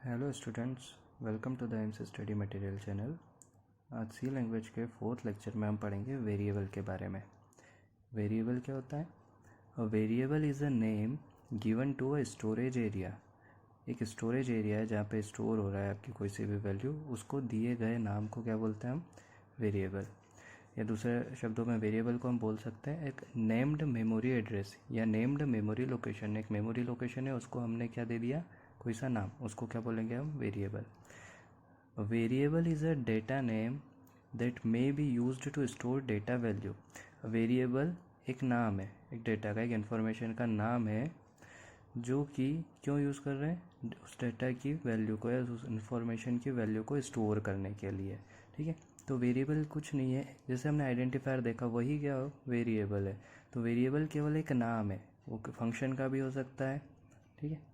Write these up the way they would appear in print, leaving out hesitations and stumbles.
Hello students, welcome to the MC study material channel. आज C language के 4th lecture में हम पढ़ेंगे वेरिएबल के बारे में। वेरिएबल क्या होता है? A variable is a name given to a storage area. एक स्टोरेज एरिया है जहाँ पे स्टोर हो रहा है आपकी कोई सी भी वैल्यू, उसको दिए गए नाम को क्या बोलते हैं हम? वेरिएबल। या दूसरे शब्दों में वेरिएबल को हम बोल सकते हैं एक नेम्ड मेमोरी एड्रेस या नेम्ड मेमोरी लोकेशन। एक मेमोरी लोकेशन है, उसको हमने क्या दे दिया? कोई सा नाम, उसको क्या बोलेंगे हम? Variable. A variable is a data name that may be used to store data value. A variable एक नाम है, एक डेटा का, एक इन्फॉर्मेशन का नाम है जो कि क्यों यूज़ कर रहे हैं? उस डेटा की वैल्यू को या उस इन्फॉर्मेशन की वैल्यू को स्टोर करने के लिए। ठीक है, तो वेरिएबल कुछ नहीं है, जैसे हमने आइडेंटिफायर देखा वही क्या वेरिएबल है। तो वेरिएबल केवल एक नाम है, वो फंक्शन का भी हो सकता है। ठीक है,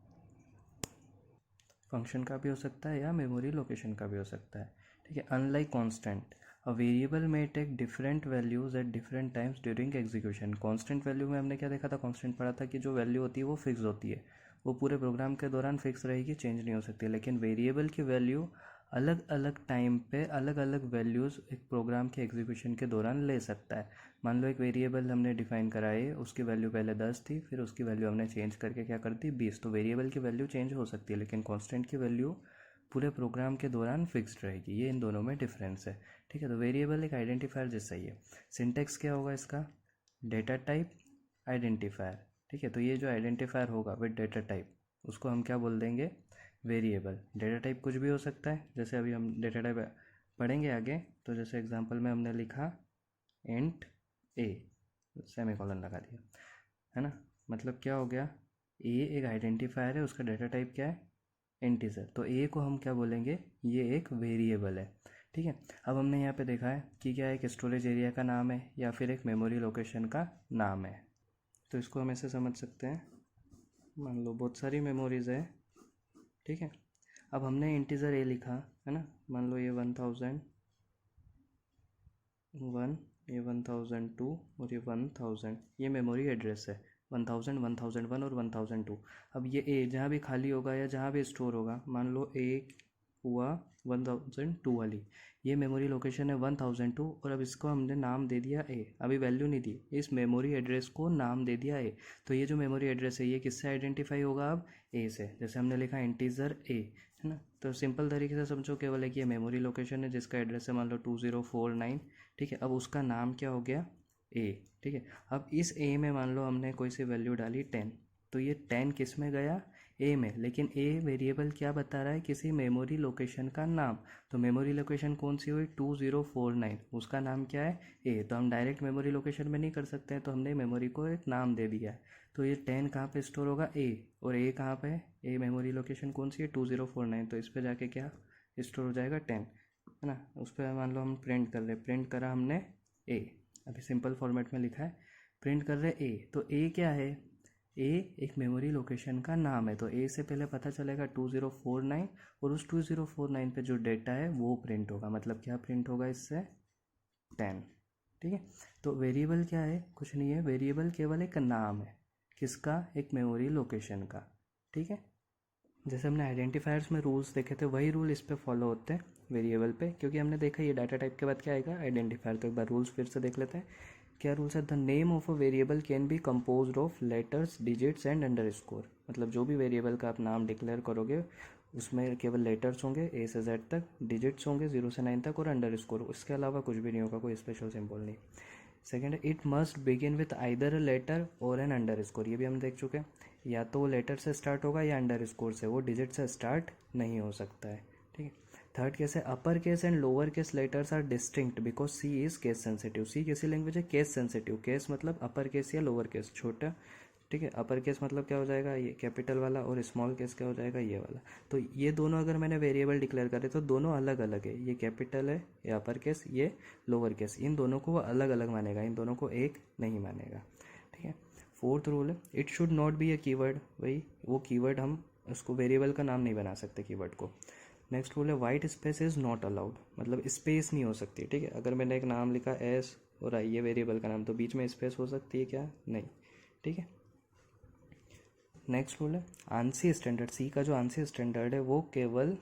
फंक्शन का भी हो सकता है या मेमोरी लोकेशन का भी हो सकता है। ठीक है, अनलाइक कांस्टेंट, अ वेरिएबल में take different values at different times during execution. Constant value में हमने क्या देखा था? कांस्टेंट पढ़ा था कि जो वैल्यू होती है वो फिक्स होती है, वो पूरे प्रोग्राम के दौरान फिक्स रहेगी, चेंज नहीं हो सकती। लेकिन वेरिएबल की वैल्यू अलग अलग टाइम पे अलग अलग वैल्यूज़ एक प्रोग्राम के एग्जीक्यूशन के दौरान ले सकता है। मान लो एक वेरिएबल हमने डिफाइन करा है, उसकी वैल्यू पहले 10 थी, फिर उसकी वैल्यू हमने चेंज करके क्या कर दी? 20। तो वेरिएबल की वैल्यू चेंज हो सकती है, लेकिन कांस्टेंट की वैल्यू पूरे प्रोग्राम के दौरान फिक्स्ड रहेगी। ये इन दोनों में डिफरेंस है। ठीक है, तो वेरिएबल एक आइडेंटिफायर जैसा ही है। सिंटेक्स क्या होगा इसका? Data type identifier. ठीक है, तो ये जो आइडेंटिफायर होगा विद डेटा टाइप, उसको हम क्या बोल देंगे? वेरिएबल। डेटा टाइप कुछ भी हो सकता है, जैसे अभी हम डेटा टाइप पढ़ेंगे आगे। तो जैसे एग्जांपल में हमने लिखा इंट ए, सेमीकोलन लगा दिया, है ना? मतलब क्या हो गया? ए एक आइडेंटिफायर है, उसका डेटा टाइप क्या है? इंटीजर। तो ए को हम क्या बोलेंगे? ये एक वेरिएबल है। ठीक है, अब हमने यहाँ पे देखा है कि क्या एक स्टोरेज एरिया का नाम है या फिर एक मेमोरी लोकेशन का नाम है। तो इसको हम ऐसे समझ सकते हैं, मान लो बहुत सारी मेमोरीज है। ठीक है, अब हमने इंटीजर ए लिखा है ना, मान लो ये 1001, ये 1002 और ये 1000, ये मेमोरी एड्रेस है। 1000, 1001 और 1002। अब ये ए जहाँ भी खाली होगा या जहाँ भी स्टोर होगा, मान लो ए हुआ 1002 वाली, ये मेमोरी लोकेशन है 1002, और अब इसको हमने नाम दे दिया ए। अभी वैल्यू नहीं दी, इस मेमोरी एड्रेस को नाम दे दिया ए। तो ये जो मेमोरी एड्रेस है ये किससे आइडेंटिफाई होगा? अब ए से। जैसे हमने लिखा इंटीजर ए, है ना? तो सिंपल तरीके से समझो, केवल एक ये मेमोरी लोकेशन है जिसका एड्रेस है मान लो 2049। ठीक है, अब उसका नाम क्या हो गया? ए। ठीक है, अब इस ए में मान लो हमने कोई सी वैल्यू डाली 10, तो ये 10 किस में गया? ए में। लेकिन ए वेरिएबल क्या बता रहा है? किसी मेमोरी लोकेशन का नाम। तो मेमोरी लोकेशन कौन सी हुई? 2049, उसका नाम क्या है? ए। तो हम डायरेक्ट मेमोरी लोकेशन में नहीं कर सकते हैं, तो हमने मेमोरी को एक नाम दे दिया है। तो ये 10 कहाँ पे स्टोर होगा? ए। और ए कहाँ पे है? ए मेमोरी लोकेशन कौन सी है? 2049। तो इस पर जाके क्या स्टोर हो जाएगा? 10, है ना? उस पर मान लो हम प्रिंट कर रहे, प्रिंट करा हमने ए, अभी सिंपल फॉर्मेट में लिखा है, प्रिंट कर रहे ए। तो ए क्या है? ए एक मेमोरी लोकेशन का नाम है। तो ए से पहले पता चलेगा 2049, और उस 2049 पे जो डेटा है वो प्रिंट होगा। मतलब क्या प्रिंट होगा इससे? 10। ठीक है, तो वेरिएबल क्या है? कुछ नहीं है, वेरिएबल केवल एक नाम है। किसका? एक मेमोरी लोकेशन का। ठीक है, जैसे हमने आइडेंटिफायर्स में रूल्स देखे थे, वही रूल इस पे फॉलो होते हैं वेरिएबल पे, क्योंकि हमने देखा ये डाटा टाइप के बाद क्या आएगा? आइडेंटिफायर। तो एक बार रूल्स फिर से देख लेते हैं। क्या रूल्स है? The name of a variable can be composed of letters, digits and underscore. मतलब जो भी वेरिएबल का आप नाम डिक्लेयर करोगे उसमें केवल लेटर्स होंगे ए से जेड तक, डिजिट्स होंगे 0 से 9 तक, और अंडरस्कोर। उसके अलावा कुछ भी नहीं होगा, कोई स्पेशल सिंबल नहीं। सेकेंड है, it must begin with either a letter or an underscore. ये भी हम देख चुके हैं, या तो वो लेटर से स्टार्ट होगा या अंडरस्कोर से, वो डिजिट से स्टार्ट नहीं हो सकता है। ठीक है, थर्ड केस है, upper case and lower case letters are distinct because C is case sensitive. C किसी लैंग्वेज है केस सेंसिटिव। केस मतलब अपर केस या लोअर केस, छोटा। ठीक है, अपर केस मतलब क्या हो जाएगा? ये कैपिटल वाला, और स्मॉल केस क्या हो जाएगा? ये वाला। तो ये दोनों अगर मैंने वेरिएबल डिक्लेयर करे तो दोनों अलग अलग है। ये कैपिटल है, ये अपर केस, ये लोअर केस। इन दोनों को वो अलग अलग मानेगा, इन दोनों को एक नहीं मानेगा। ठीक है, फोर्थ रूल है, it should not be a keyword. भाई वो कीवर्ड, हम उसको वेरिएबल का नाम नहीं बना सकते कीवर्ड को। नेक्स्ट रूल है, white space is not allowed. मतलब स्पेस नहीं हो सकती। ठीक है, अगर मैंने एक नाम लिखा एस और आई, ये वेरिएबल का नाम, तो बीच में स्पेस हो सकती है क्या? नहीं। ठीक है, नेक्स्ट रूल है आंसी स्टैंडर्ड, सी का जो आंसी स्टैंडर्ड है वो केवल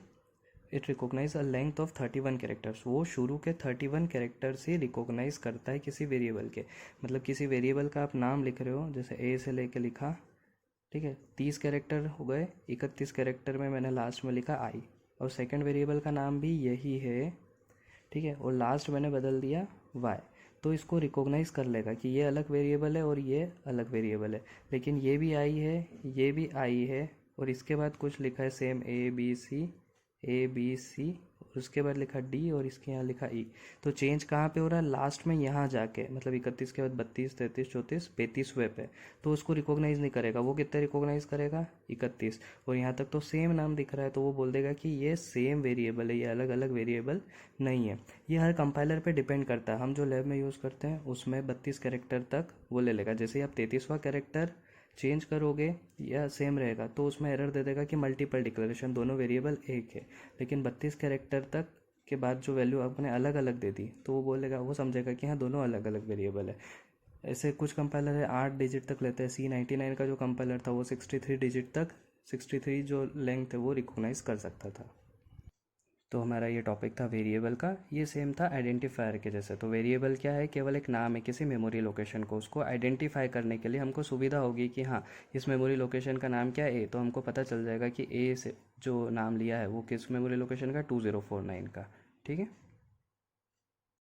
it recognize a length of 31 characters, वो शुरू के 31 कैरेक्टर से रिकॉग्नाइज करता है किसी वेरिएबल के। मतलब किसी वेरिएबल का आप नाम लिख रहे हो, जैसे ए से लेके लिखा, ठीक है, 30 कैरेक्टर हो गए, 31 कैरेक्टर में मैंने लास्ट में लिखा आई, और सेकंड वेरिएबल का नाम भी यही है, ठीक है, और लास्ट मैंने बदल दिया वाई, तो इसको रिकॉग्नाइज कर लेगा कि ये अलग वेरिएबल है और ये अलग वेरिएबल है। लेकिन ये भी आई है, ये भी आई है, और इसके बाद कुछ लिखा है सेम ए बी सी, और उसके बाद लिखा डी, और इसके यहाँ लिखा ई। तो चेंज कहाँ पे हो रहा है, लास्ट में यहाँ जाके, मतलब 31 के बाद 32, 33, 34, 35वें पे, तो उसको रिकॉग्नाइज नहीं करेगा। वो कितने रिकॉग्नाइज करेगा, 31, और यहाँ तक तो सेम नाम दिख रहा है, तो वो बोल देगा कि ये सेम वेरिएबल है, ये अलग अलग वेरिएबल नहीं है। ये हर कंपाइलर पे डिपेंड करता है, हम जो लैब में यूज़ करते हैं उसमें 32 कैरेक्टर तक वो ले लेगा। जैसे ही आप 33वां कैरेक्टर चेंज करोगे या सेम रहेगा तो उसमें एरर दे देगा कि मल्टीपल डिक्लेरेशन, दोनों वेरिएबल एक है। लेकिन 32 कैरेक्टर तक के बाद जो वैल्यू आपने अलग अलग दे दी तो वो बोलेगा, वो समझेगा कि हाँ दोनों अलग अलग वेरिएबल है। ऐसे कुछ कंपाइलर है 8 डिजिट तक लेते हैं, C99 का जो कंपाइलर था वो 63 डिजिट तक, 63 जो लेंथ है वो रिकॉग्नाइज कर सकता था। तो हमारा ये टॉपिक था वेरिएबल का, ये सेम था आइडेंटिफायर के जैसे। तो वेरिएबल क्या है, केवल एक नाम है किसी मेमोरी लोकेशन को, उसको आइडेंटिफाई करने के लिए हमको सुविधा होगी कि हाँ इस मेमोरी लोकेशन का नाम क्या है, तो हमको पता चल जाएगा कि ए से जो नाम लिया है वो किस मेमोरी लोकेशन का, 2049 का, ठीक है।